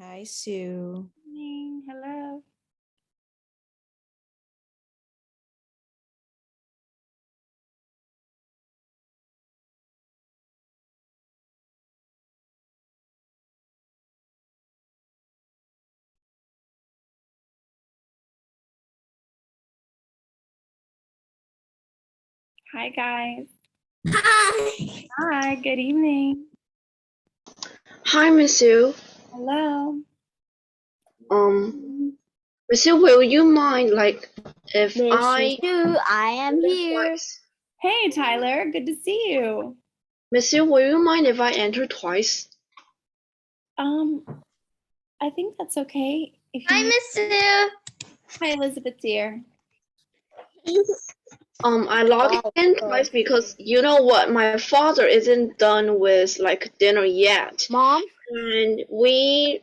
Hi, Sue. Hello. Hi, guys. Hi. Hi, good evening. Hi, Miss Sue. Hello. Miss Sue, will you mind, like, if I am here. twice? Hey, Tyler. Good to see you. Miss Sue, will you mind if I enter twice? I think that's okay. Hi, Miss Sue. Hi, Elizabeth dear. I logged in twice because you know what, my father isn't done with like dinner yet, Mom. and we,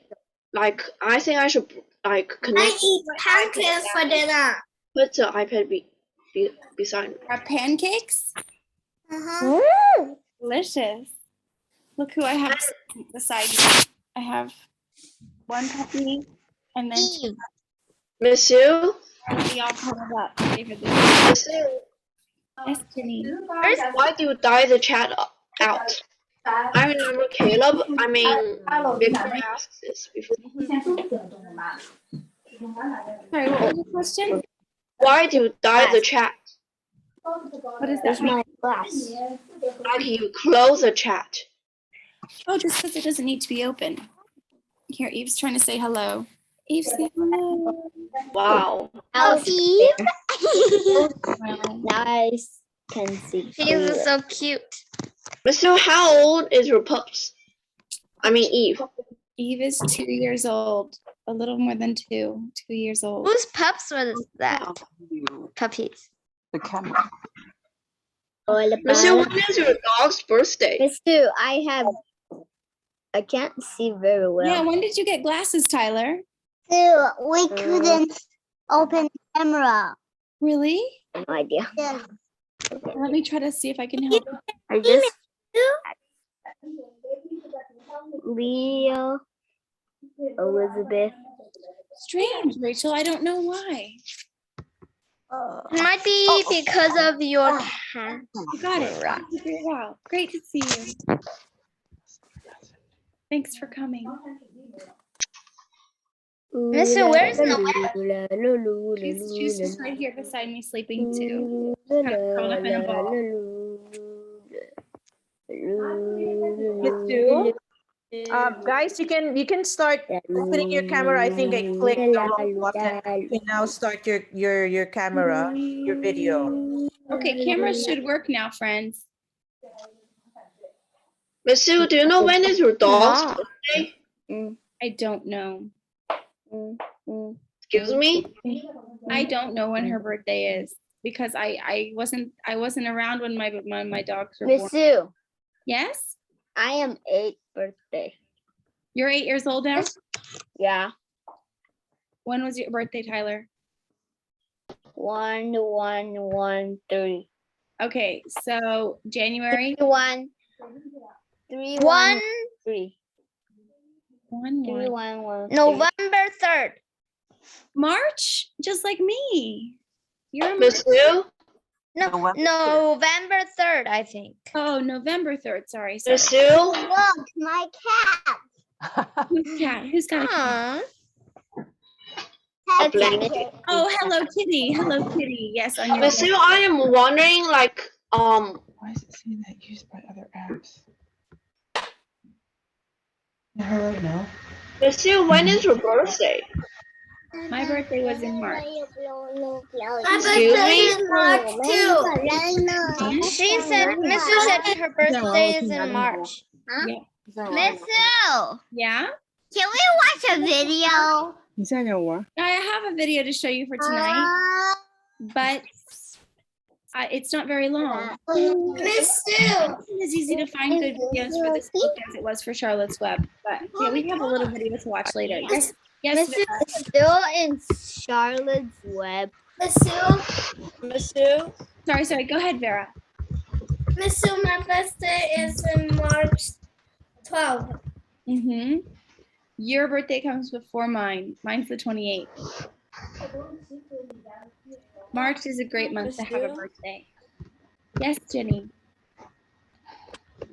like, I think I should like I connect. eat pancakes for dinner. Put the iPad beside me. Our pancakes? Delicious. Look who I have beside me. I have one puppy and then two. Miss Sue. We all cuddled up. Miss Sue. Yes, Jenny. Why do you dye the chat out? I remember Caleb, Victor asked this before. Sorry, what was the question? Why do you dye the chat? What is that mean? Glass. Like you close the chat. Oh, just because it doesn't need to be open. Here, Eve's trying to say hello. Eve, say hello. Wow. Eve. Wow. Now I can see. She's so cute. Miss Sue, how old is your pups? Eve. Eve is 2 years old. A little more than 2 years old. Whose pups was that? Puppies. The camera. Miss Sue, when is your dog's birthday? Miss Sue, I can't see very well. Yeah, when did you get glasses, Tyler? Sue, we couldn't open the camera. Really? No idea. Yeah. Let me try to see if I can help. I just Leo, Elizabeth. Strange, Rachel. I don't know why. It might be because of your cat. You got it. Wow. Great to see you. Thanks for coming. Miss Sue, where's She's just right here beside me sleeping too. Kind of curled up in a ball. Miss Sue? Guys, you can start opening your camera. I think I clicked the wrong button. You can now start your camera, your video. Okay, cameras should work now, friends. Miss Sue, do you know when is your dog's birthday? I don't know. Excuse me? I don't know when her birthday is because I wasn't around when my dogs were born. Miss Sue, Yes? I am 8th birthday. You're 8 years old now? Yeah. When was your birthday, Tyler? 1/1/1/3. Okay, so January 1 3 1 3 1 3 1. 1 1 November 3rd. March, just like me. You're a Miss Sue? No, November 3rd, I think. Oh, November 3rd. Sorry. Miss Sue? Look, my cat. Who's cat? Who's got a cat? Oh, hello, Kitty. Hello, Kitty. Yes, on your Miss Sue, I am wondering, like, Why is it saying that used by other apps? Hello, no. Miss Sue, when is your birthday? My birthday was in March. Excuse me? March too. She said, Miss Sue said her birthday is in March. Yeah. Miss Sue, Yeah? can we watch a video? I have a video to show you for tonight, but it's not very long. Miss Sue. It's easy to find good videos for this book as it was for Charlotte's Web. But yeah, we have a little video to watch later. Yes, yes. Miss Sue is still in Charlotte's Web. Miss Sue. Miss Sue? Sorry. Go ahead, Vera. Miss Sue, my birthday is in March 12th. Your birthday comes before mine. Mine's the 28th. March is a great month to have a birthday. Yes, Jenny.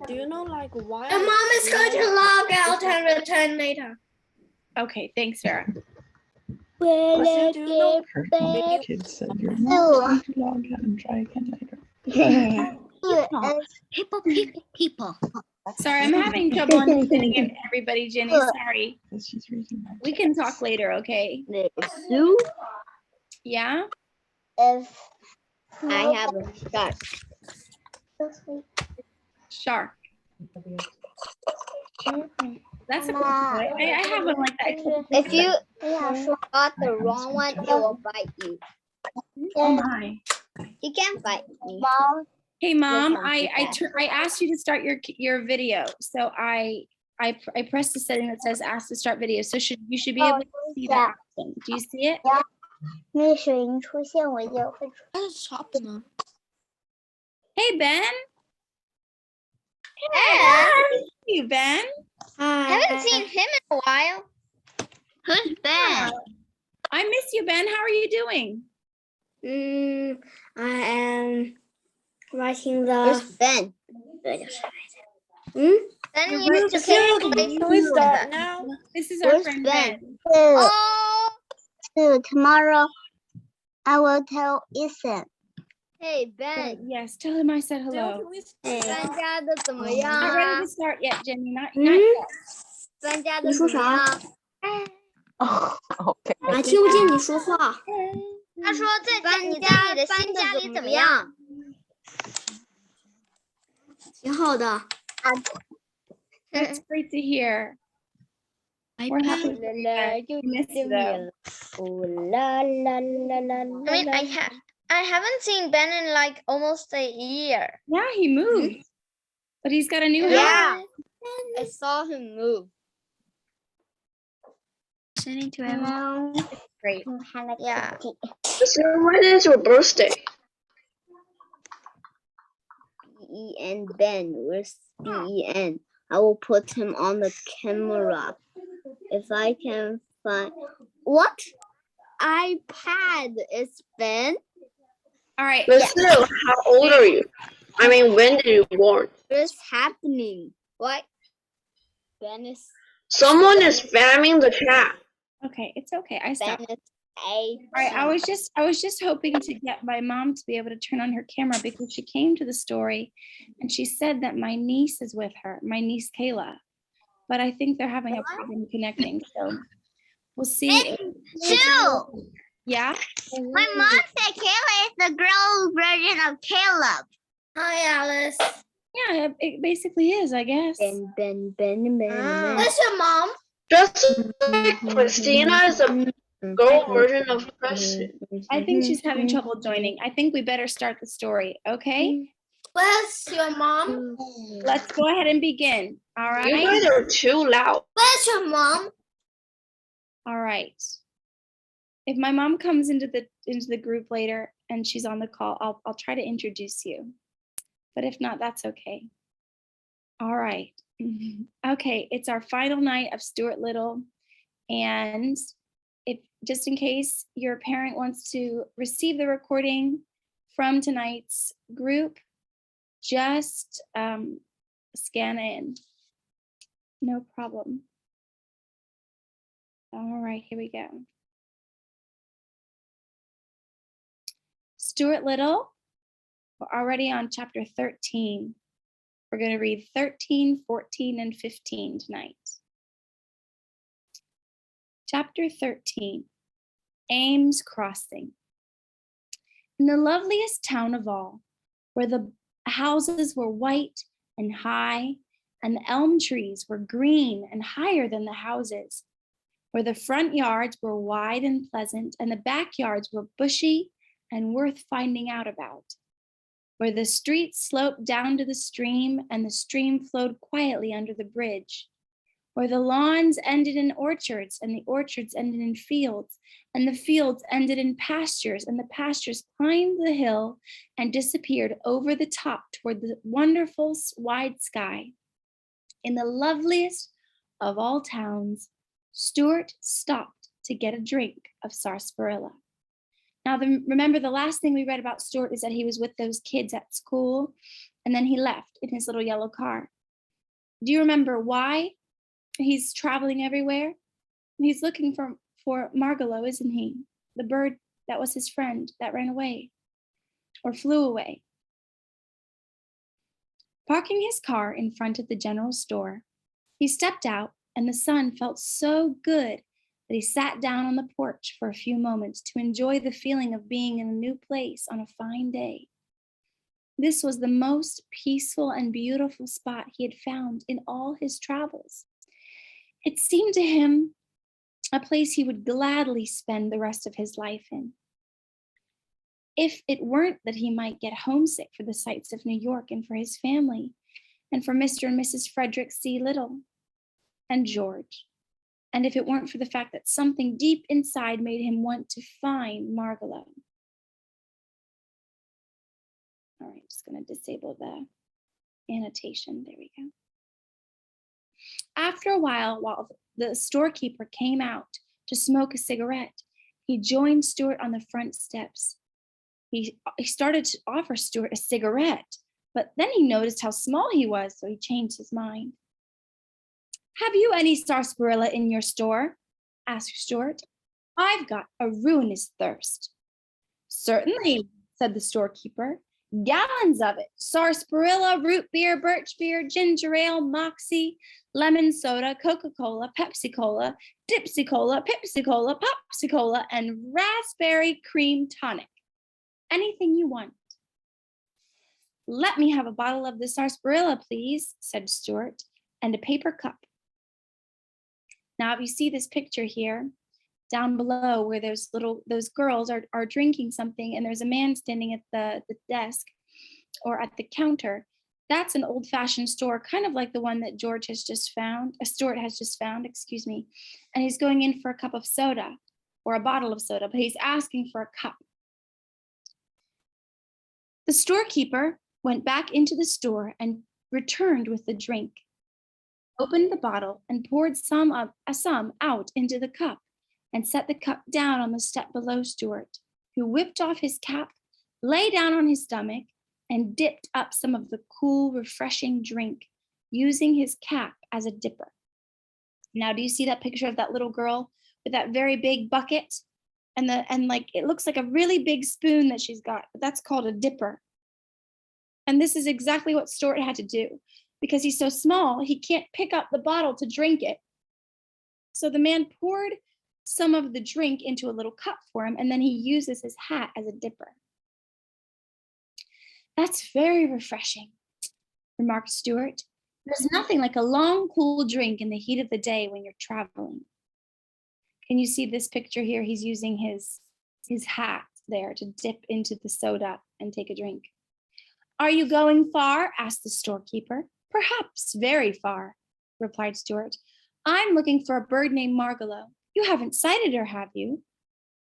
Do you know like why? The mom is going to log out and return later. Okay, thanks, Sarah. Marcel, do you know Heard one of the kids said your mom's going to log out and try again later. People. Sorry, I'm having trouble understanding everybody, Jenny. Sorry. Because she's reading my We can talk later, okay? Sue, Yeah? if I have a shark. Shark. That's a cool toy. I have one like that. If you got the wrong one, it will bite you. Oh my. You can't bite me. Hey mom, sounds I asked you to start your video. So I pressed the setting that says ask to start video. So you should be able to see that option. Do you see it? 那水银出现，我就会。 Hey Ben. Hey, You Ben. haven't seen him in a while. Who's Ben? I miss you, Ben. How are you doing? I am writing the. Where's Ben? Ben used to Can we start now? This is our Where's friend Ben? Ben. Oh. Tomorrow, I will tell Ethan. Hey Ben. Yes, tell him I said Still, hello. can we Hey. 搬家的怎么 Not 样啊 ready to？ start yet, Jenny. Not yet. 搬家的怎么样？ Okay. 啊，听不见你说话。他说在你的新家里怎么样？挺好的。 That's great to hear. We're happy. We miss you though. I mean, I haven't seen Ben in like almost a year. Yeah, he moved. But he's got a new house. Yeah, I saw him move. Listening to him. Great. Yeah. So when is your birthday? Ben, Ben, where's Ben? I will put him on the camera if I can find. What iPad is Ben? All right. But still, how old are you? I mean, when did you born? What's happening? What? Ben is Someone is spamming the chat. Okay, it's okay. I Ben stopped. is All right, I was just hoping to get my mom to be able to turn on her camera because she came to the story and she said that my niece is with her, my niece Kayla. But I think they're having a problem connecting. So we'll see. Two. Yeah. My mom said Kayla is the girl version of Caleb. Hi, Alice. Yeah, it basically is, I guess. Ben. Where's your mom? Just like Christina is a girl version of Kristen. I think she's having trouble joining. I think we better start the story, okay? Where's your mom? Let's go ahead and begin. All You right. guys are too loud. Where's your mom? All right. If my mom comes into the group later and she's on the call, I'll try to introduce you. But if not, that's okay. All right. Okay, it's our final night of Stuart Little. And if just in case your parent wants to receive the recording from tonight's group, just scan in. No problem. All right, here we go. Stuart Little, we're already on chapter 13. We're going to read 13, 14, and 15 tonight. Chapter 13, Ames Crossing. In the loveliest town of all, where the houses were white and high, and the elm trees were green and higher than the houses, where the front yards were wide and pleasant, and the backyards were bushy and worth finding out about, where the street sloped down to the stream, and the stream flowed quietly under the bridge, where the lawns ended in orchards, and the orchards ended in fields, and the fields ended in pastures, and the pastures climbed the hill and disappeared over the top toward the wonderful wide sky. In the loveliest of all towns, Stuart stopped to get a drink of sarsaparilla. Now, remember the last thing we read about Stuart is that he was with those kids at school, and then he left in his little yellow car. Do you remember why he's traveling everywhere? He's looking for Margalo, isn't he? The bird that was his friend that ran away or flew away. Parking his car in front of the general store, he stepped out, and the sun felt so good that he sat down on the porch for a few moments to enjoy the feeling of being in a new place on a fine day. This was the most peaceful and beautiful spot he had found in all his travels. It seemed to him a place he would gladly spend the rest of his life in. If it weren't that he might get homesick for the sights of New York and for his family, and for Mr. and Mrs. Frederick C. Little and George, and if it weren't for the fact that something deep inside made him want to find Margalo. All right, just going to disable the annotation. There we go. After a while the storekeeper came out to smoke a cigarette, he joined Stuart on the front steps. He started to offer Stuart a cigarette, but then he noticed how small he was, so he changed his mind. "Have you any sarsaparilla in your store?" asked Stuart. "I've got a ruinous thirst." "Certainly," said the storekeeper. "Gallons of it. Sarsaparilla, root beer, birch beer, ginger ale, moxie, lemon soda, Coca-Cola, Pepsi-Cola, Dipsy-Cola, Pepsi-Cola, Popsy-Cola, and raspberry cream tonic. Anything you want." "Let me have a bottle of the sarsaparilla, please," said Stuart, "and a paper cup." Now, if you see this picture here, down below where those girls are drinking something and there's a man standing at the desk or at the counter, that's an old-fashioned store, kind of like the one that Stuart has just found, excuse me, and he's going in for a cup of soda or a bottle of soda, but he's asking for a cup. The storekeeper went back into the store and returned with the drink, opened the bottle and poured some out into the cup and set the cup down on the step below Stuart, who whipped off his cap, lay down on his stomach, and dipped up some of the cool, refreshing drink, using his cap as a dipper. Now, do you see that picture of that little girl with that very big bucket? And like it looks like a really big spoon that she's got, but that's called a dipper. And this is exactly what Stuart had to do. Because he's so small, he can't pick up the bottle to drink it. So the man poured some of the drink into a little cup for him, and then he uses his hat as a dipper. "That's very refreshing," remarked Stuart. "There's nothing like a long, cool drink in the heat of the day when you're traveling." Can you see this picture here? He's using his hat there to dip into the soda and take a drink. "Are you going far?" asked the storekeeper. "Perhaps very far," replied Stuart. "I'm looking for a bird named Margalo. You haven't sighted her, have you?"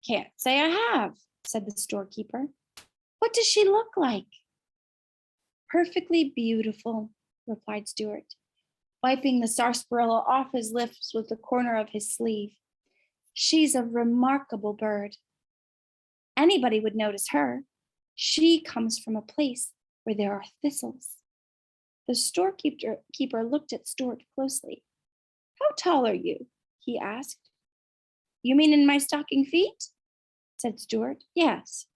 "Can't say I have," said the storekeeper. "What does she look like?" "Perfectly beautiful," replied Stuart, wiping the sarsaparilla off his lips with the corner of his sleeve. "She's a remarkable bird. Anybody would notice her. She comes from a place where there are thistles." The storekeeper looked at Stuart closely. "How tall are you?" he asked. "You mean in my stocking feet?" said Stuart. "Yes."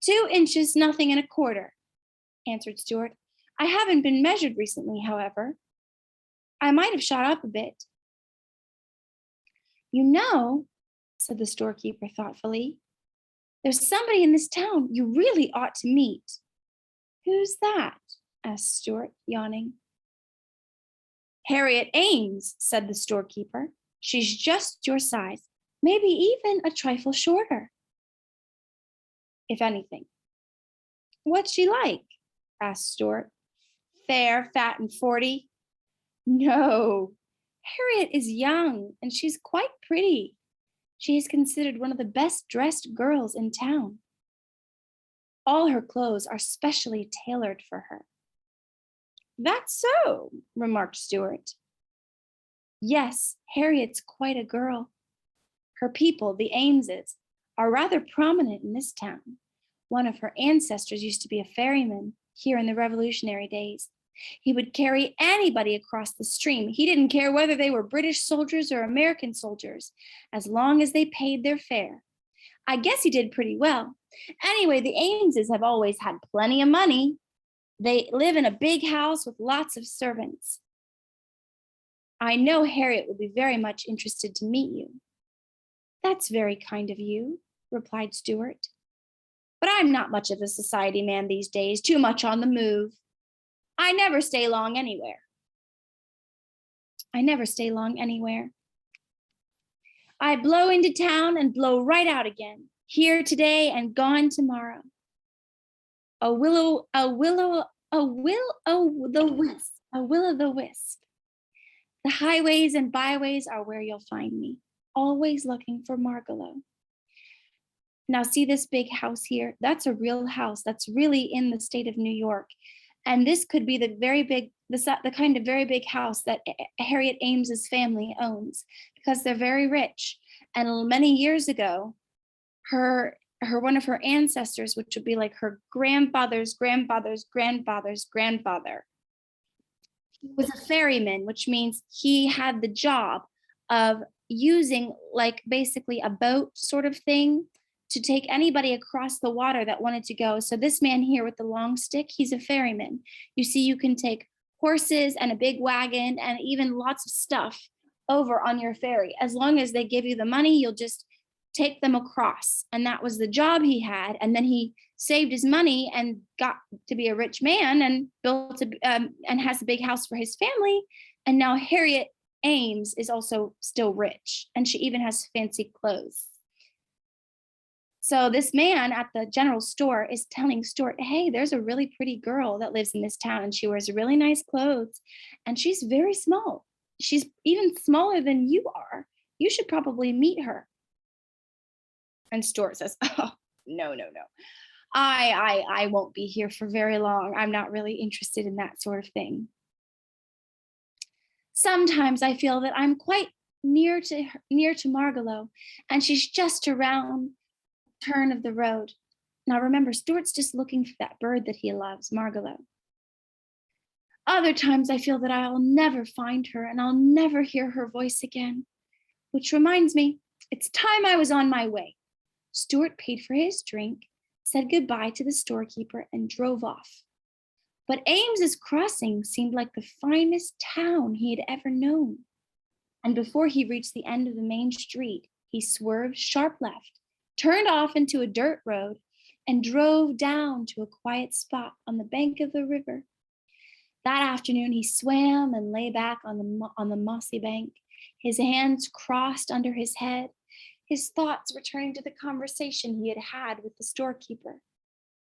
2 inches, nothing and a quarter, answered Stuart. "I haven't been measured recently, however. I might have shot up a bit." "You know," said the storekeeper thoughtfully, "there's somebody in this town you really ought to meet." "Who's that?" asked Stuart, yawning. "Harriet Ames," said the storekeeper. "She's just your size, maybe even a trifle shorter, if anything." "What's she like?" asked Stuart. "Fair, fat, and 40? No, Harriet is young, and she's quite pretty. She is considered one of the best dressed girls in town. All her clothes are specially tailored for her." "That's so," remarked Stuart. Yes, Harriet's quite a girl. Her people, the Ameses, are rather prominent in this town. One of her ancestors used to be a ferryman here in the Revolutionary days. He would carry anybody across the stream. He didn't care whether they were British soldiers or American soldiers, as long as they paid their fare. I guess he did pretty well. Anyway, the Ameses have always had plenty of money. They live in a big house with lots of servants. I know Harriet would be very much interested to meet you. That's very kind of you, replied Stuart. But I'm not much of a society man these days, too much on the move. I never stay long anywhere. I blow into town and blow right out again, here today and gone tomorrow. A will o' the wisp. The highways and byways are where you'll find me, always looking for Margalo. Now see this big house here? That's a real house. That's really in the state of New York. And this could be the kind of very big house that Harriet Ames's family owns, because they're very rich. And many years ago, one of her ancestors, which would be like her grandfather's grandfather's grandfather's grandfather, he was a ferryman, which means he had the job of using like basically a boat sort of thing to take anybody across the water that wanted to go. So this man here with the long stick, he's a ferryman. You see, you can take horses and a big wagon and even lots of stuff over on your ferry. As long as they give you the money, you'll just take them across. And that was the job he had. And then he saved his money and got to be a rich man and built and has a big house for his family. And now Harriet Ames is also still rich, and she even has fancy clothes. So this man at the general store is telling Stuart, hey, there's a really pretty girl that lives in this town and she wears really nice clothes and she's very small. She's even smaller than you are. You should probably meet her. And Stuart says, oh, no. I won't be here for very long. I'm not really interested in that sort of thing. Sometimes I feel that I'm quite near to Margalo, and she's just around the turn of the road. Now remember, Stuart's just looking for that bird that he loves, Margalo. Other times I feel that I'll never find her and I'll never hear her voice again. Which reminds me, it's time I was on my way. Stuart paid for his drink, said goodbye to the storekeeper, and drove off. But Ames's Crossing seemed like the finest town he had ever known. And before he reached the end of the main street, he swerved sharp left, turned off into a dirt road, and drove down to a quiet spot on the bank of the river. That afternoon, he swam and lay back on the mossy bank, his hands crossed under his head, his thoughts returning to the conversation he had had with the storekeeper.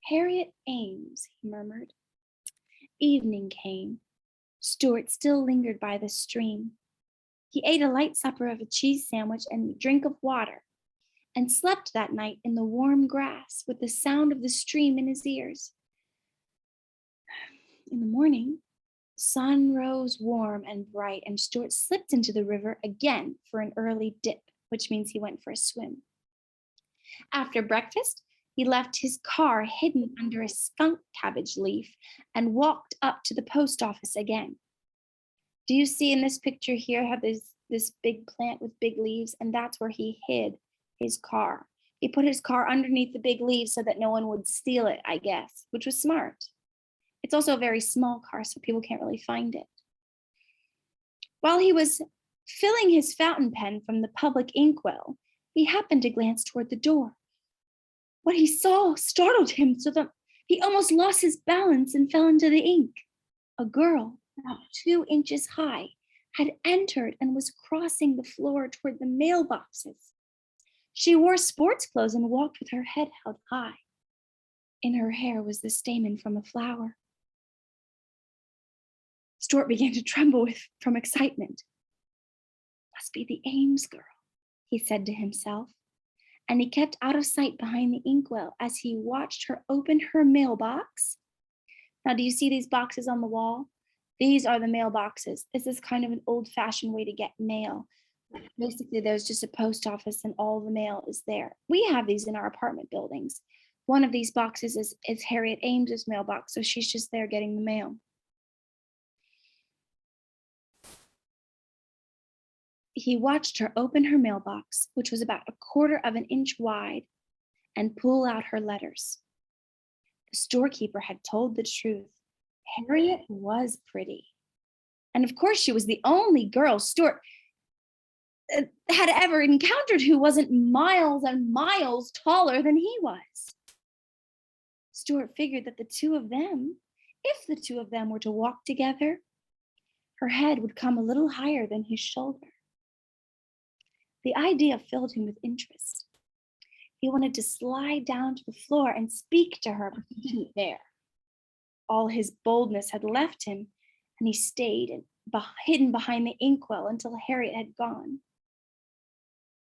Harriet Ames, he murmured. Evening came. Stuart still lingered by the stream. He ate a light supper of a cheese sandwich and a drink of water, and slept that night in the warm grass with the sound of the stream in his ears. In the morning, the sun rose warm and bright, and Stuart slipped into the river again for an early dip, which means he went for a swim. After breakfast, he left his car hidden under a skunk cabbage leaf and walked up to the post office again. Do you see in this picture here how there's this big plant with big leaves, and that's where he hid his car. He put his car underneath the big leaves so that no one would steal it, I guess, which was smart. It's also a very small car, so people can't really find it. While he was filling his fountain pen from the public inkwell, he happened to glance toward the door. What he saw startled him so that he almost lost his balance and fell into the ink. A girl, about 2 inches high, had entered and was crossing the floor toward the mailboxes. She wore sports clothes and walked with her head held high. In her hair was the stamen from a flower. Stuart began to tremble from excitement. Must be the Ames girl, he said to himself, and he kept out of sight behind the inkwell as he watched her open her mailbox. Now, do you see these boxes on the wall? These are the mailboxes. This is kind of an old-fashioned way to get mail. Basically, there's just a post office and all the mail is there. We have these in our apartment buildings. One of these boxes is Harriet Ames's mailbox, so she's just there getting the mail. He watched her open her mailbox, which was about 1/4 of an inch wide, and pull out her letters. The storekeeper had told the truth. Harriet was pretty. And of course, she was the only girl Stuart had ever encountered who wasn't miles and miles taller than he was. Stuart figured that the two of them, if the two of them were to walk together, her head would come a little higher than his shoulder. The idea filled him with interest. He wanted to slide down to the floor and speak to her, but he didn't dare. All his boldness had left him, and he stayed hidden behind the inkwell until Harriet had gone.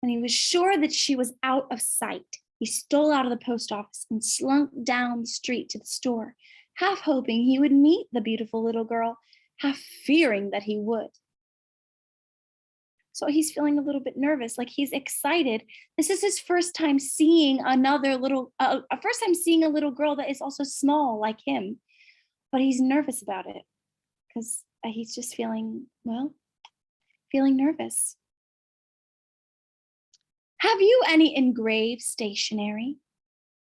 When he was sure that she was out of sight, he stole out of the post office and slunk down the street to the store, half hoping he would meet the beautiful little girl, half fearing that he would. So he's feeling a little bit nervous, like he's excited. This is his first time seeing a little girl that is also small like him, but he's nervous about it because he's just feeling nervous. Have you any engraved stationery?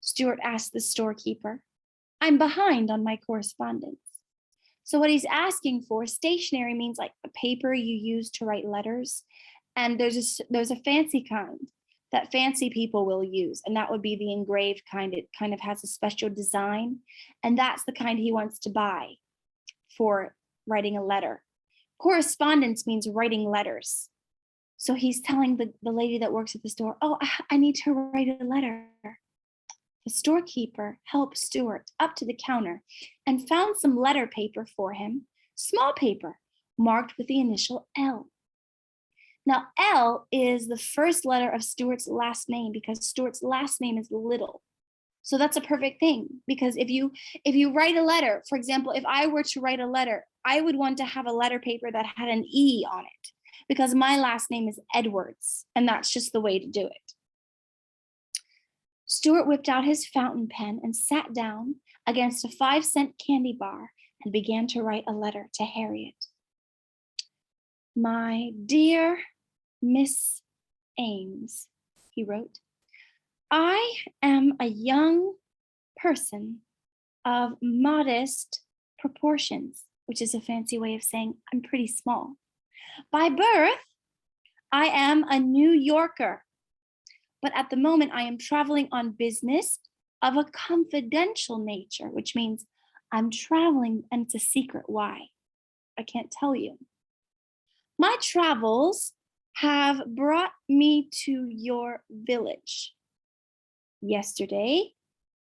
Stuart asked the storekeeper. I'm behind on my correspondence. So what he's asking for, stationery means like the paper you use to write letters. And there's a fancy kind that fancy people will use. And that would be the engraved kind. It kind of has a special design. And that's the kind he wants to buy for writing a letter. Correspondence means writing letters. So he's telling the lady that works at the store, oh, I need to write a letter. The storekeeper helped Stuart up to the counter and found some letter paper for him, small paper, marked with the initial L. Now, L is the first letter of Stuart's last name because Stuart's last name is Little. So that's a perfect thing because if you write a letter, for example, if I were to write a letter, I would want to have a letter paper that had an E on it because my last name is Edwards, and that's just the way to do it. Stuart whipped out his fountain pen and sat down against a 5-cent candy bar and began to write a letter to Harriet. My dear Miss Ames, he wrote, I am a young person of modest proportions, which is a fancy way of saying I'm pretty small. By birth, I am a New Yorker, but at the moment I am traveling on business of a confidential nature, which means I'm traveling and it's a secret why. I can't tell you. My travels have brought me to your village. Yesterday,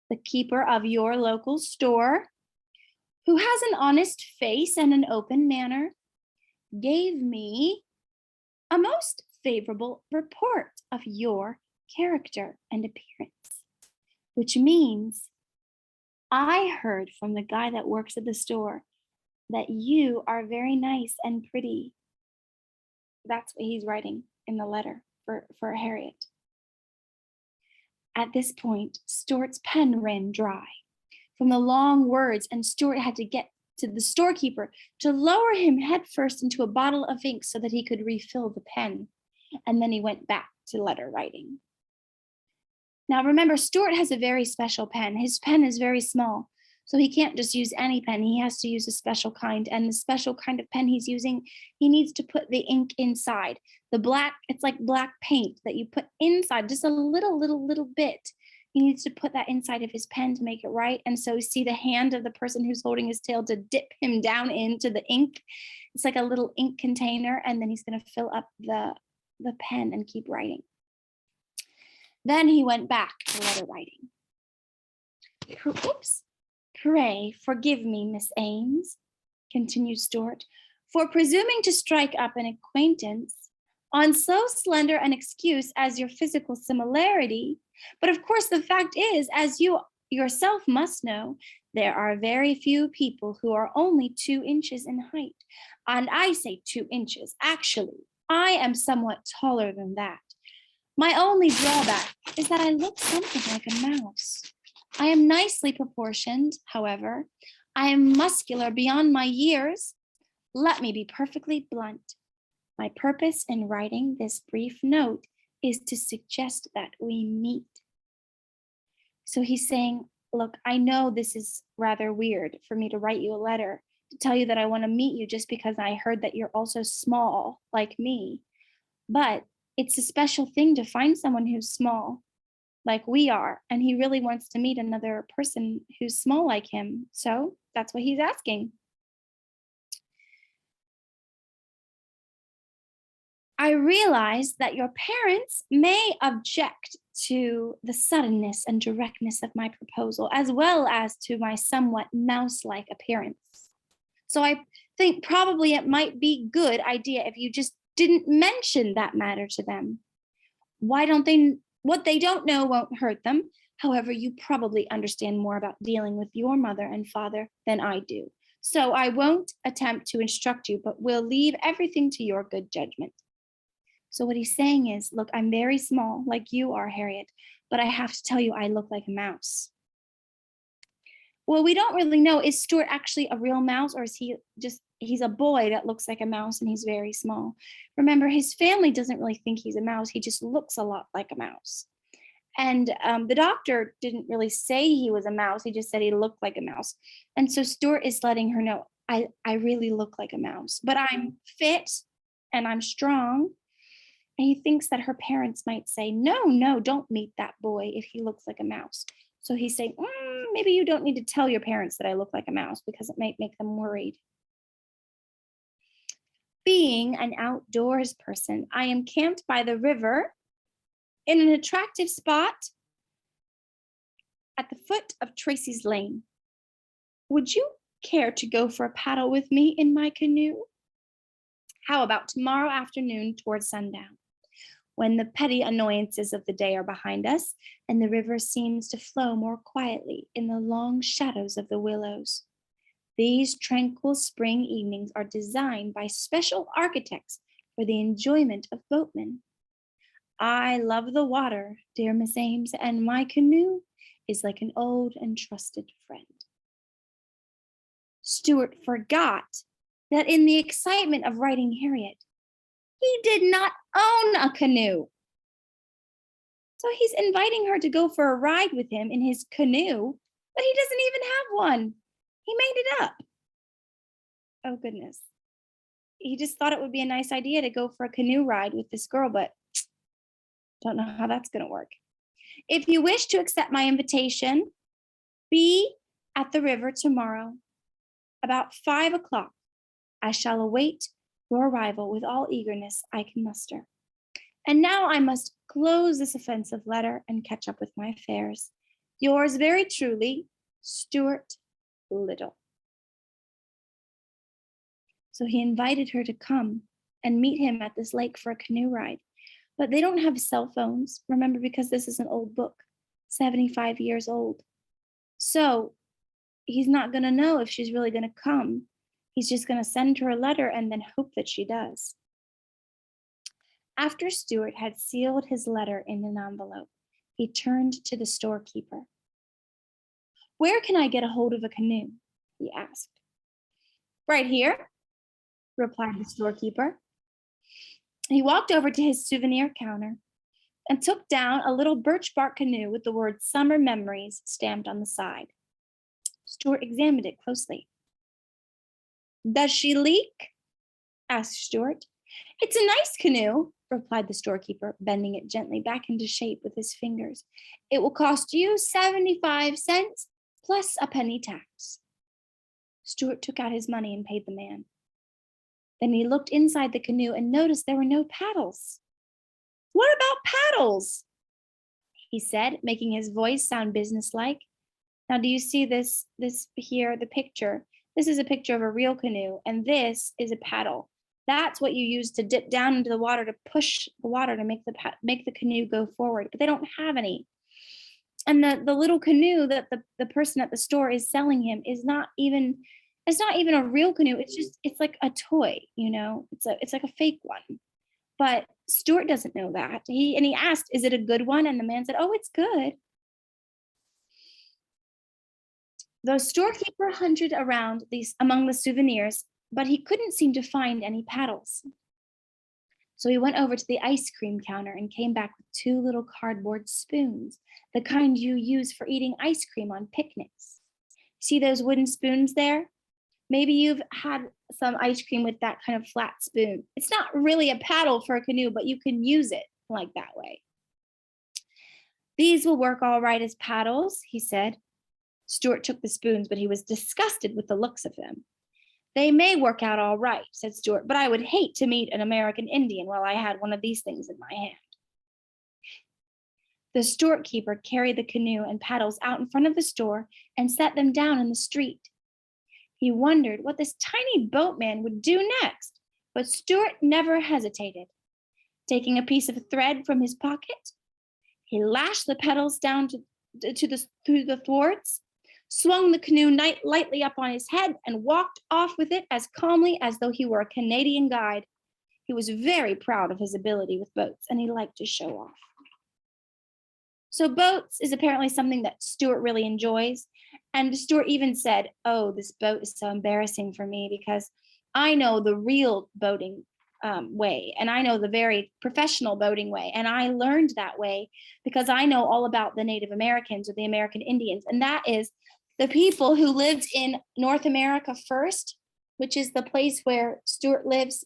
the keeper of your local store, who has an honest face and an open manner, gave me a most favorable report of your character and appearance, which means I heard from the guy that works at the store that you are very nice and pretty. That's what he's writing in the letter for Harriet. At this point, Stuart's pen ran dry from the long words, and Stuart had to get to the storekeeper to lower him headfirst into a bottle of ink so that he could refill the pen. And then he went back to letter writing. Now remember, Stuart has a very special pen. His pen is very small, so he can't just use any pen. He has to use a special kind, and the special kind of pen he's using, he needs to put the ink inside. The black, it's like black paint that you put inside, just a little bit. He needs to put that inside of his pen to make it right. And so you see the hand of the person who's holding his tail to dip him down into the ink. It's like a little ink container, and then he's going to fill up the pen and keep writing. Then he went back to letter writing. Oops. Pray forgive me, Miss Ames, continued Stuart, for presuming to strike up an acquaintance on so slender an excuse as your physical similarity. But of course, the fact is, as you yourself must know, There are very few people who are only 2 inches in height. And I say 2 inches. Actually, I am somewhat taller than that. My only drawback is that I look something like a mouse. I am nicely proportioned, however. I am muscular beyond my years. Let me be perfectly blunt. My purpose in writing this brief note is to suggest that we meet. So he's saying, look, I know this is rather weird for me to write you a letter to tell you that I want to meet you just because I heard that you're also small like me. But it's a special thing to find someone who's small like we are. And he really wants to meet another person who's small like him. So that's what he's asking. I realize that your parents may object to the suddenness and directness of my proposal, as well as to my somewhat mouse-like appearance. So I think probably it might be a good idea if you just didn't mention that matter to them. What they don't know won't hurt them. However, you probably understand more about dealing with your mother and father than I do. So I won't attempt to instruct you, but will leave everything to your good judgment. So what he's saying is, look, I'm very small, like you are, Harriet, but I have to tell you, I look like a mouse. Well, we don't really know. Is Stuart actually a real mouse, or is he's a boy that looks like a mouse and he's very small? Remember, his family doesn't really think he's a mouse. He just looks a lot like a mouse. And the doctor didn't really say he was a mouse. He just said he looked like a mouse. And so Stuart is letting her know, I really look like a mouse, but I'm fit and I'm strong. And he thinks that her parents might say, no, don't meet that boy if he looks like a mouse. So he's saying, maybe you don't need to tell your parents that I look like a mouse because it might make them worried. Being an outdoors person, I am camped by the river in an attractive spot at the foot of Tracy's Lane. Would you care to go for a paddle with me in my canoe? How about tomorrow afternoon towards sundown, when the petty annoyances of the day are behind us and the river seems to flow more quietly in the long shadows of the willows? These tranquil spring evenings are designed by special architects for the enjoyment of boatmen. I love the water, dear Miss Ames, and my canoe is like an old and trusted friend. Stuart forgot that in the excitement of writing Harriet, he did not own a canoe. So he's inviting her to go for a ride with him in his canoe, but he doesn't even have one. He made it up. Oh, goodness. He just thought it would be a nice idea to go for a canoe ride with this girl, but don't know how that's going to work. If you wish to accept my invitation, be at the river tomorrow about 5 o'clock. I shall await your arrival with all eagerness I can muster. And now I must close this offensive letter and catch up with my affairs. Yours very truly, Stuart Little. So he invited her to come and meet him at this lake for a canoe ride. But they don't have cell phones, remember, because this is an old book, 75 years old. So he's not going to know if she's really going to come. He's just going to send her a letter and then hope that she does. After Stuart had sealed his letter in an envelope, he turned to the storekeeper. Where can I get a hold of a canoe? He asked. Right here, replied the storekeeper. He walked over to his souvenir counter and took down a little birch bark canoe with the word Summer Memories stamped on the side. Stuart examined it closely. Does she leak? Asked Stuart. It's a nice canoe, replied the storekeeper, bending it gently back into shape with his fingers. It will cost you 75 cents plus a penny tax. Stuart took out his money and paid the man. Then he looked inside the canoe and noticed there were no paddles. What about paddles? He said, making his voice sound businesslike. Now, do you see this here, the picture? This is a picture of a real canoe, and this is a paddle. That's what you use to dip down into the water to push the water to make the canoe go forward, but they don't have any. And the little canoe that the person at the store is selling him is not even, it's not even a real canoe. It's like a toy, you know, it's like a fake one. But Stuart doesn't know that. He asked, is it a good one? And the man said, oh, it's good. The storekeeper hunted around among the souvenirs, but he couldn't seem to find any paddles. So he went over to the ice cream counter and came back with 2 little cardboard spoons, the kind you use for eating ice cream on picnics. See those wooden spoons there? Maybe you've had some ice cream with that kind of flat spoon. It's not really a paddle for a canoe, but you can use it like that way. These will work all right as paddles, he said. Stuart took the spoons, but he was disgusted with the looks of them. They may work out all right, said Stuart, but I would hate to meet an American Indian while I had one of these things in my hand. The storekeeper carried the canoe and paddles out in front of the store and set them down in the street. He wondered what this tiny boatman would do next, but Stuart never hesitated. Taking a piece of thread from his pocket, he lashed the pedals down to the thwarts, swung the canoe lightly up on his head, and walked off with it as calmly as though he were a Canadian guide. He was very proud of his ability with boats, and he liked to show off. So boats is apparently something that Stuart really enjoys. And Stuart even said, oh, this boat is so embarrassing for me because I know the real boating way, and I know the very professional boating way. And I learned that way because I know all about the Native Americans or the American Indians. And that is the people who lived in North America first, which is the place where Stuart lives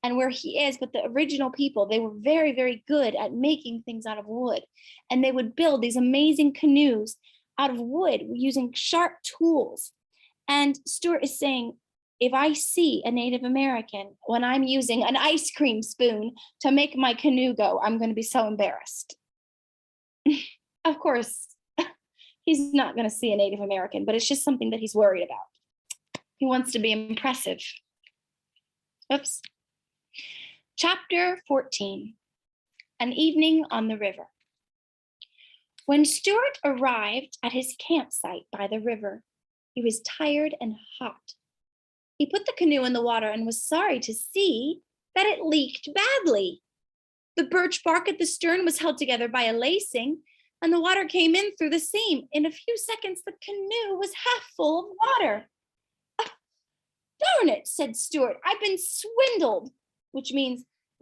and where he is. But the original people, they were very, very good at making things out of wood. And they would build these amazing canoes out of wood using sharp tools. And Stuart is saying, if I see a Native American when I'm using an ice cream spoon to make my canoe go, I'm going to be so embarrassed. Of course, he's not going to see a Native American, but it's just something that he's worried about. He wants to be impressive. Oops. Chapter 14, An Evening on the River. When Stuart arrived at his campsite by the river, he was tired and hot. He put the canoe in the water and was sorry to see that it leaked badly. The birch bark at the stern was held together by a lacing, and the water came in through the seam. In a few seconds, the canoe was half full of water. "Darn it," said Stuart, "I've been swindled," which means